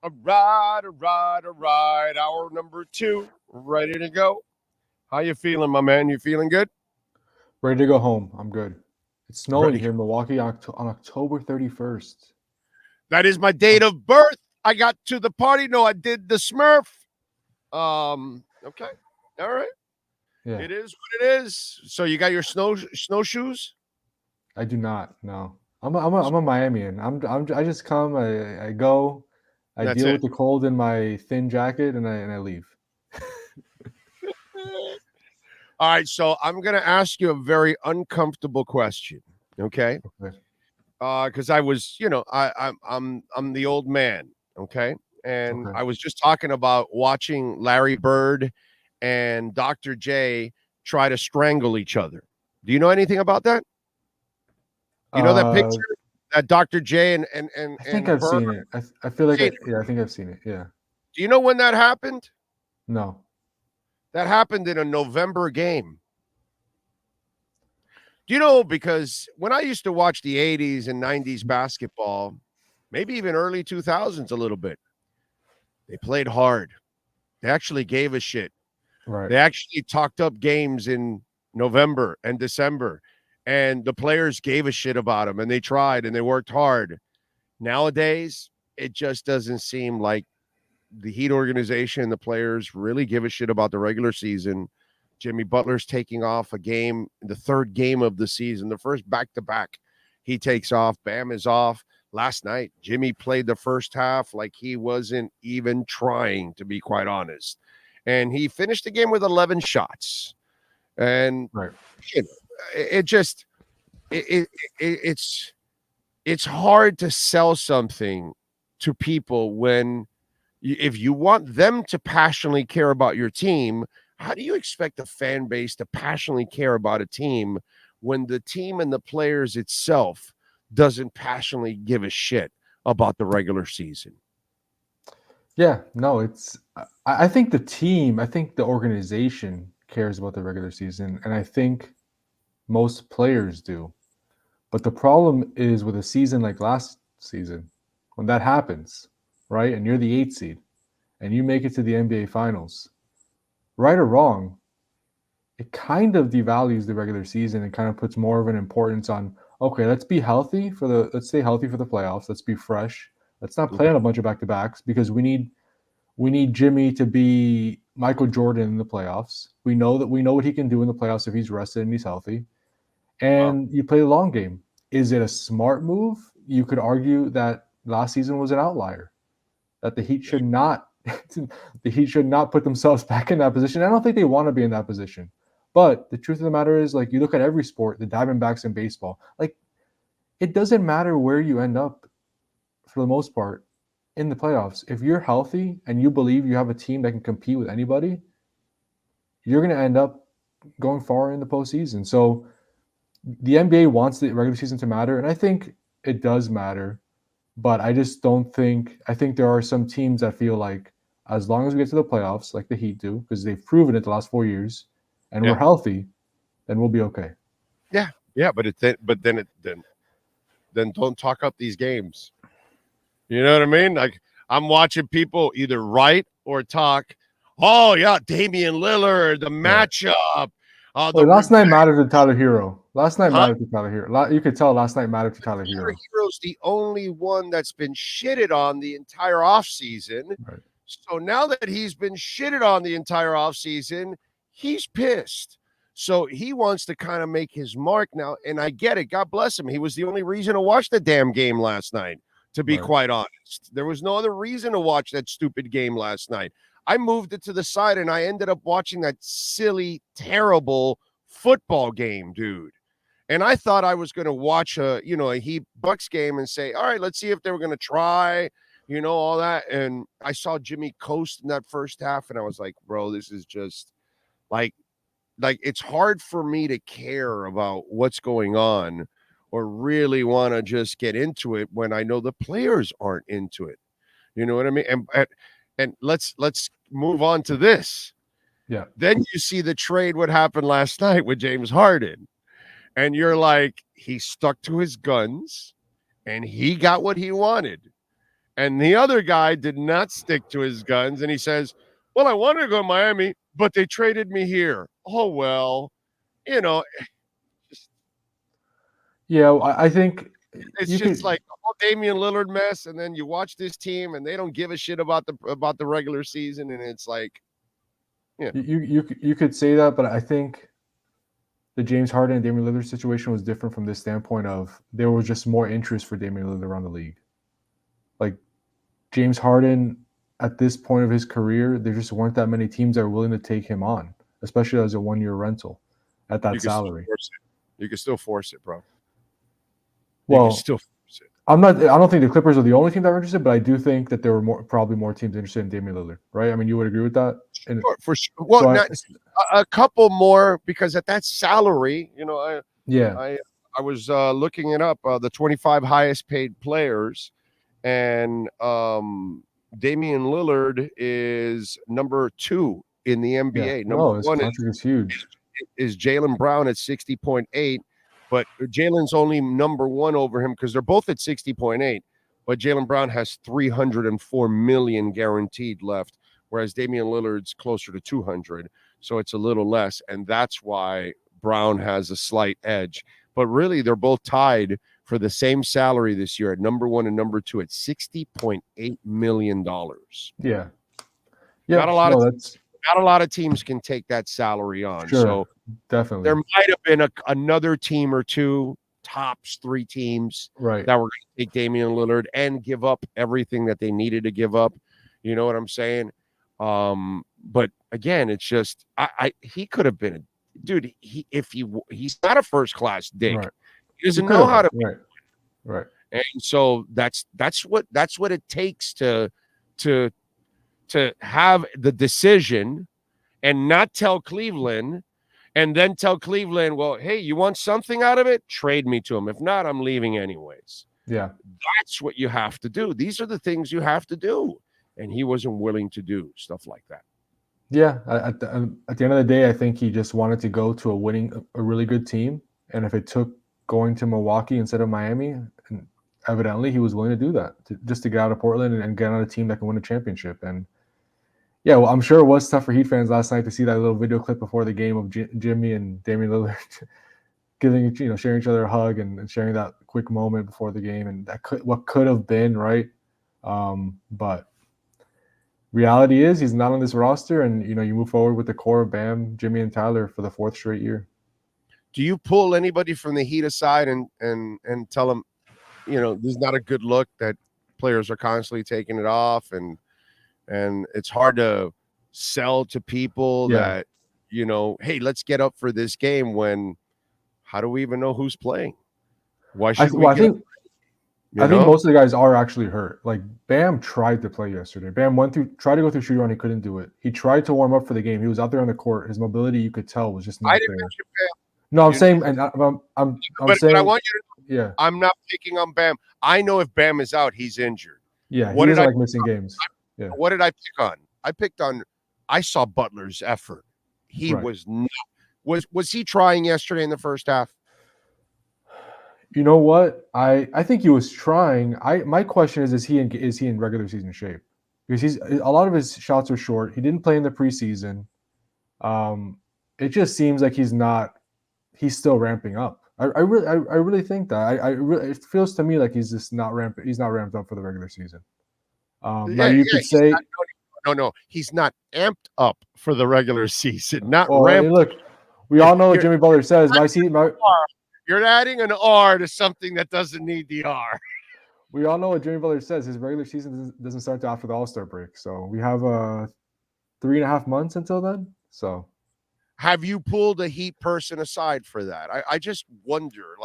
All right, all right, all right. Hour number 2, ready to go. How you feeling, my man? You feeling good? Ready to go home. I'm good. It's snowing Ready. here in Milwaukee on October 31st. That is my date of birth. I got to the party. No, I did the Smurf. Okay. All right. Yeah, It is what it is. So you got your snowshoes? I do not. No, I'm a Miamian. I just come. I go. I That's deal it. with the cold in my thin jacket, and I leave. All right. So I'm gonna ask you a very uncomfortable question. Okay. Okay. Because I was, I'm the old man. Okay. And Okay. I was just talking about watching Larry Bird and Dr. J try to strangle each other. Do you know anything about that? You know that Uh, picture that Dr. J and and and, I think and I've Bird seen it. I feel like seen it. yeah. I think I've seen it. Yeah. Do you know when that happened? No. That happened in a November game. Do you know? Because when I used to watch the 80s and 90s basketball, maybe even early 2000s a little bit, they played hard. They actually gave a shit. Right. They actually talked up games in November and December, and the players gave a shit about them, and they tried and they worked hard. Nowadays, it just doesn't seem like the Heat organization and the players really give a shit about the regular season. Jimmy Butler's taking off a game, the third game of the season, the first back to back. He takes off. Bam is off. Last night, Jimmy played the first half like he wasn't even trying, to be quite honest. And he finished the game with 11 shots. And Right. you know, it just, it, it's, it's hard to sell something to people when if you want them to passionately care about your team, how do you expect a fan base to passionately care about a team when the team and the players itself doesn't passionately give a shit about the regular season? Yeah. No. I think the team. I think the organization cares about the regular season, and I think most players do. But the problem is with a season like last season, when that happens, right, and you're the 8th seed and you make it to the NBA Finals, right or wrong, it kind of devalues the regular season and kind of puts more of an importance on, okay, let's stay healthy for the playoffs. Let's be fresh. Let's not play Okay. on a bunch of back-to-backs because we need Jimmy to be Michael Jordan in the playoffs. We know what he can do in the playoffs if he's rested and he's healthy, Well, and you play the long game. Is it a smart move? You could argue that last season was an outlier. That the Heat should not put themselves back in that position. I don't think they want to be in that position. But the truth of the matter is, like, you look at every sport, the Diamondbacks in baseball, like, it doesn't matter where you end up for the most part in the playoffs. If you're healthy and you believe you have a team that can compete with anybody, you're going to end up going far in the postseason. So the NBA wants the regular season to matter, and I think it does matter. But I just don't think. I think there are some teams that feel like as long as we get to the playoffs, like the Heat do, because they've proven it the last 4 years, and yeah, we're healthy, then we'll be okay. yeah, yeah. But then don't talk up these games. You know what I mean? Like I'm watching people either write or talk. Oh yeah, Damian Lillard, the Right. matchup, Well, the last revenge. night mattered to Tyler Hero. Last night Huh? mattered to Tyler Hero. You could tell last night mattered to Tyler Tyler Hero. Hero's the only one that's been shitted on the entire offseason. Right. So now that he's been shitted on the entire offseason, he's pissed. So he wants to kind of make his mark now. And I get it. God bless him. He was the only reason to watch the damn game last night, to be Right. quite honest. There was no other reason to watch that stupid game last night. I moved it to the side and I ended up watching that silly, terrible football game, dude. And I thought I was going to watch a Heat Bucks game and say, all right, let's see if they were going to try, all that. And I saw Jimmy coast in that first half, and I was like, bro, this is just like it's hard for me to care about what's going on or really want to just get into it when I know the players aren't into it. You know what I mean? And let's move on to this. Yeah. Then you see the trade what happened last night with James Harden. And you're like, he stuck to his guns and he got what he wanted. And the other guy did not stick to his guns, and he says, well, I wanted to go to Miami, but they traded me here. Oh, well, you know, Yeah, I think it's you just could. like the whole Damian Lillard mess, and then you watch this team, and they don't give a shit about the regular season, and it's like, You could say that, but I think the James Harden and Damian Lillard situation was different from this standpoint of there was just more interest for Damian Lillard around the league. Like James Harden, at this point of his career, there just weren't that many teams that were willing to take him on, especially as a 1-year rental at that salary. You can still force it, bro. Well, you can still force it. I don't think the Clippers are the only team that were interested, but I do think that there were probably more teams interested in Damian Lillard, right? I mean, you would agree with that? For sure. Well, a couple more, because at that salary, I was looking it up, the 25 highest paid players, and Damian Lillard is number 2 in the NBA. Yeah. Number his 1 contract is huge. is Jaylen Brown at 60.8, but Jaylen's only number 1 over him because they're both at 60.8. But Jaylen Brown has $304 million guaranteed left, whereas Damian Lillard's closer to 200, so it's a little less, and that's why Brown has a slight edge. But really, they're both tied for the same salary this year at number 1 and number 2 at $60.8 million. Yeah. Not a lot of teams can take that salary on. Sure, so definitely there might have been another team or two, tops 3 teams, right, that were going to take Damian Lillard and give up everything that they needed to give up. You know what I'm saying? But again, it's just he could have been dude. He's not a first class dick. Right. He doesn't know how to. Right. And so that's what it takes to have the decision and not tell Cleveland, and then tell Cleveland, well, hey, you want something out of it? Trade me to him. If not, I'm leaving anyways. Yeah. That's what you have to do. These are the things you have to do. And he wasn't willing to do stuff like that. Yeah. At the end of the day, I think he just wanted to go to a really good team. And if it took going to Milwaukee instead of Miami, and evidently he was willing to do that just to get out of Portland and get on a team that can win a championship. And yeah, well, I'm sure it was tough for Heat fans last night to see that little video clip before the game of Jimmy and Damian Lillard sharing each other a hug and sharing that quick moment before the game, and what could have been, right? But reality is he's not on this roster, and you move forward with the core of Bam, Jimmy, and Tyler for the 4th straight year. Do you pull anybody from the Heat aside and tell them, this is not a good look that players are constantly taking it off, and it's hard to sell to people that, hey, let's get up for this game when how do we even know who's playing? Why should we? I think most of the guys are actually hurt. Like Bam tried to play yesterday. Bam tried to go through shoot around. He couldn't do it. He tried to warm up for the game. He was out there on the court. His mobility, you could tell, was just not there. No, I'm saying, and I'm saying, I want you to. I'm not picking on Bam. I know if Bam is out, he's injured. Yeah, he doesn't like missing games. Yeah. What did I pick on? I saw Butler's effort. He was not. Was he trying yesterday in the first half? You know what? I think he was trying. My question is he in regular season shape? Because a lot of his shots are short. He didn't play in the preseason. It just seems like he's not. He's still ramping up. I really think that. It feels to me like he's just not ramped. He's not ramped up for the regular season. Now you could say no. He's not amped up for the regular season. Not ramped. Look, we all know what Jimmy Butler says. You're adding an R to something that doesn't need the R. We all know what Jimmy Butler says. His regular season doesn't start till after the All-Star break. So we have 3.5 months until then. So have you pulled a Heat person aside for that? I just wonder,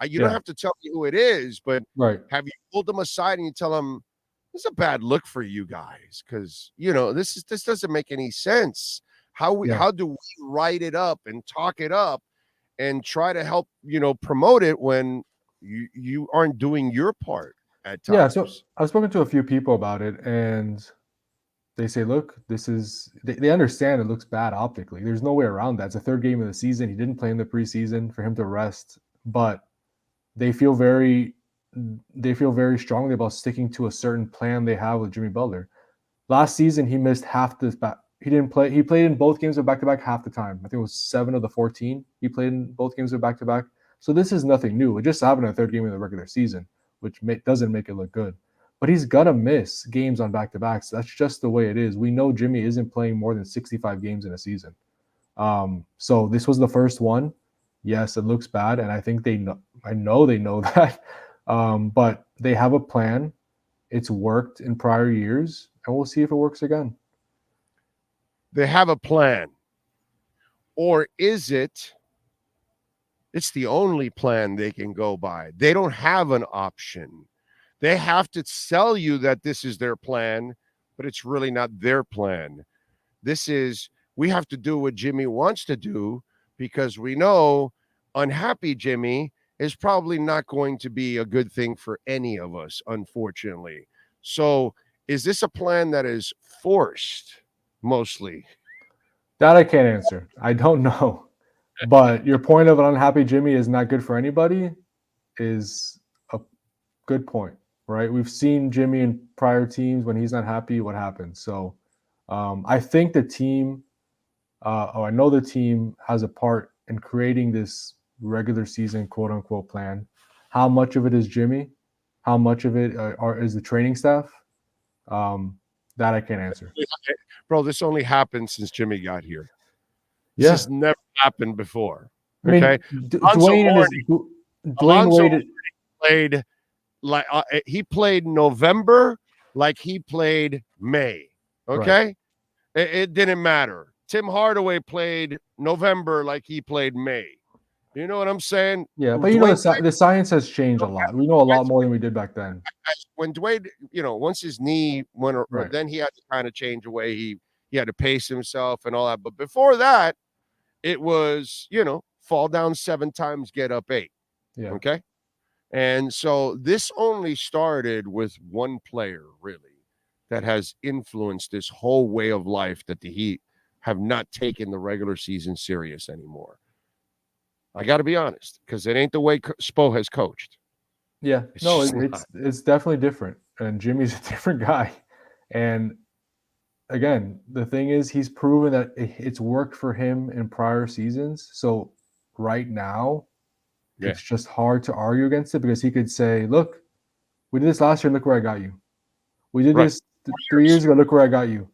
you don't have to tell me who it is, but have you pulled them aside and you tell them, this is a bad look for you guys because, this doesn't make any sense. How do we write it up and talk it up and try to help, promote it when you aren't doing your part at times? Yeah, so I've spoken to a few people about it, and they say, look, they understand it looks bad optically. There's no way around that. It's the 3rd game of the season. He didn't play in the preseason for him to rest, but they feel very they feel very strongly about sticking to a certain plan they have with Jimmy Butler. Last season, he missed half this back. He didn't play. He played in both games of back-to-back half the time. I think it was 7 of the 14. He played in both games of back-to-back. So this is nothing new. It just happened in the third game of the regular season, which doesn't make it look good. But he's gonna miss games on back-to-backs. That's just the way it is. We know Jimmy isn't playing more than 65 games in a season. So this was the first one. Yes, it looks bad, and I think they know. I know they know that. But they have a plan. It's worked in prior years, and we'll see if it works again. They have a plan. Or is it's the only plan they can go by? They don't have an option. They have to sell you that this is their plan, but it's really not their plan. We have to do what Jimmy wants to do because we know unhappy Jimmy is probably not going to be a good thing for any of us, unfortunately. So is this a plan that is forced mostly? That I can't answer. I don't know. But your point of an unhappy Jimmy is not good for anybody is a good point, right? We've seen Jimmy in prior teams when he's not happy, what happens. So I think the team, I know the team has a part in creating this regular season quote unquote plan. How much of it is Jimmy? How much of it is the training staff? That I can't answer. Bro, this only happened since Jimmy got here. This Yeah. has never happened before. I mean, Okay. Dwayne Wade played like he played November like he played May. Okay. Right. It didn't matter. Tim Hardaway played November like he played May. You know what I'm saying? Yeah, but the science has changed a lot. We know a lot more than we did back then. When Dwayne, once his knee went, right. Then he had to kind of change the way he had to pace himself and all that. But before that, it was, fall down 7 times, get up 8. Yeah. Okay. And so this only started with one player, really, that has influenced this whole way of life that the Heat have not taken the regular season serious anymore. I got to be honest, because it ain't the way Spo has coached. Yeah, it's definitely different. And Jimmy's a different guy. And again, the thing is, he's proven that it's worked for him in prior seasons. So right now, it's just hard to argue against it because he could say, look, we did this last year, and look where I got you. We did this 3 years ago, look where I got you.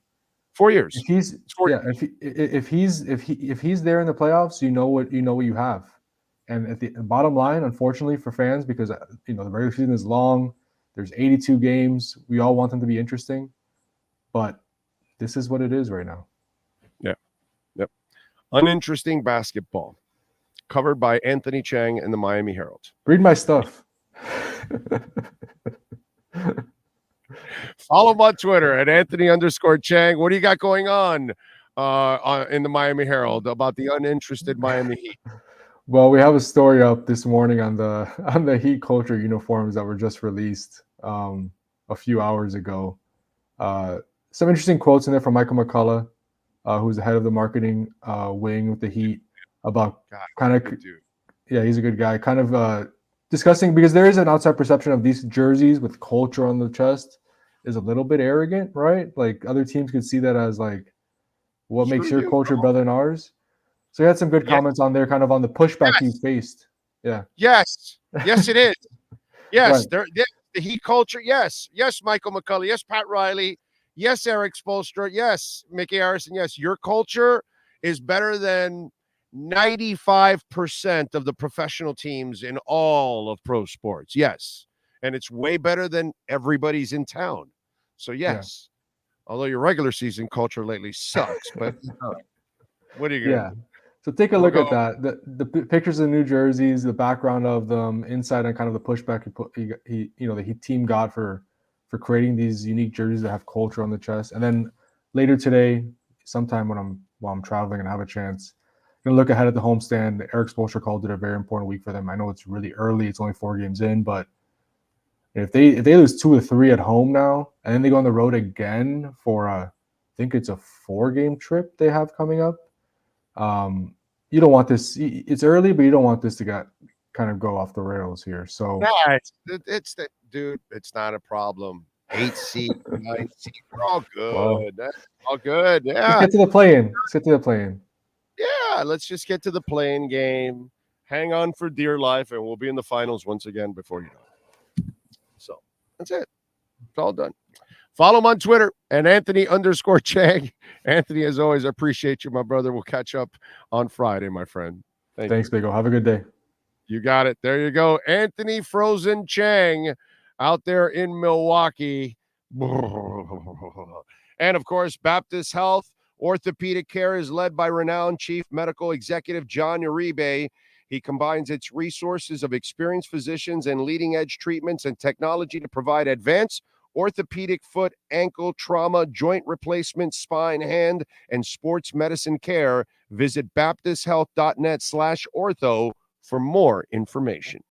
4 years. If he's there in the playoffs, you know what you have. And at the bottom line, unfortunately for fans, because the regular season is long, there's 82 games. We all want them to be interesting, but this is what it is right now. Yep. Uninteresting basketball, covered by Anthony Chiang and the Miami Herald. Read my stuff. Follow him on Twitter at Anthony_Chiang. What do you got going on in the Miami Herald about the uninterested Miami Heat? Well, we have a story up this morning on the Heat culture uniforms that were just released a few hours ago. Some interesting quotes in there from Michael McCullough, who's the head of the marketing wing with the Heat, about he's a good guy. Kind of discussing, because there is an outside perception of these jerseys with culture on the chest is a little bit arrogant, right? Like other teams could see that as like, what makes your culture better than ours? So he had some good comments on there, kind of on the pushback he faced. Yeah. Yes, it is. Yes, right. The Heat culture. Yes, Michael McCullough. Yes, Pat Riley. Yes, Eric Spoelstra. Yes, Mickey Harrison. Yes, your culture is better than 95% of the professional teams in all of pro sports. Yes, and it's way better than everybody's in town. So yes, although your regular season culture lately sucks, but what are you going to do? So take a look at that. The pictures of the new jerseys, the background of them, inside, and kind of the pushback the Heat team got for creating these unique jerseys that have culture on the chest. And then later today, sometime while I'm traveling and have a chance, I'm gonna look ahead at the homestand. Eric Spoelstra called it a very important week for them. I know it's really early; it's only 4 games in, but if they lose 2 or 3 at home now, and then they go on the road again for I think it's a 4-game trip they have coming up. You don't want this. It's early, but you don't want this to kind of go off the rails here. So Nah, it's the dude. It's not a problem. 8 seed, 9 seed, we're all good. Well, That's all good. let's Yeah, get to the play-in. Let's get to the play-in. yeah. Let's just get to the playing game. Hang on for dear life, and we'll be in the finals once again before you know it. So that's it. It's all done. Follow him on Twitter and Anthony_Chiang. Anthony, as always, I appreciate you, my brother. We'll catch up on Friday, my friend. Thanks, Big O. Have a good day. You got it. There you go. Anthony Frozen Chiang out there in Milwaukee. And of course, Baptist Health Orthopedic Care is led by renowned Chief Medical Executive John Uribe. He combines its resources of experienced physicians and leading-edge treatments and technology to provide advanced orthopedic, foot, ankle, trauma, joint replacement, spine, hand, and sports medicine care. Visit baptisthealth.net/ortho for more information.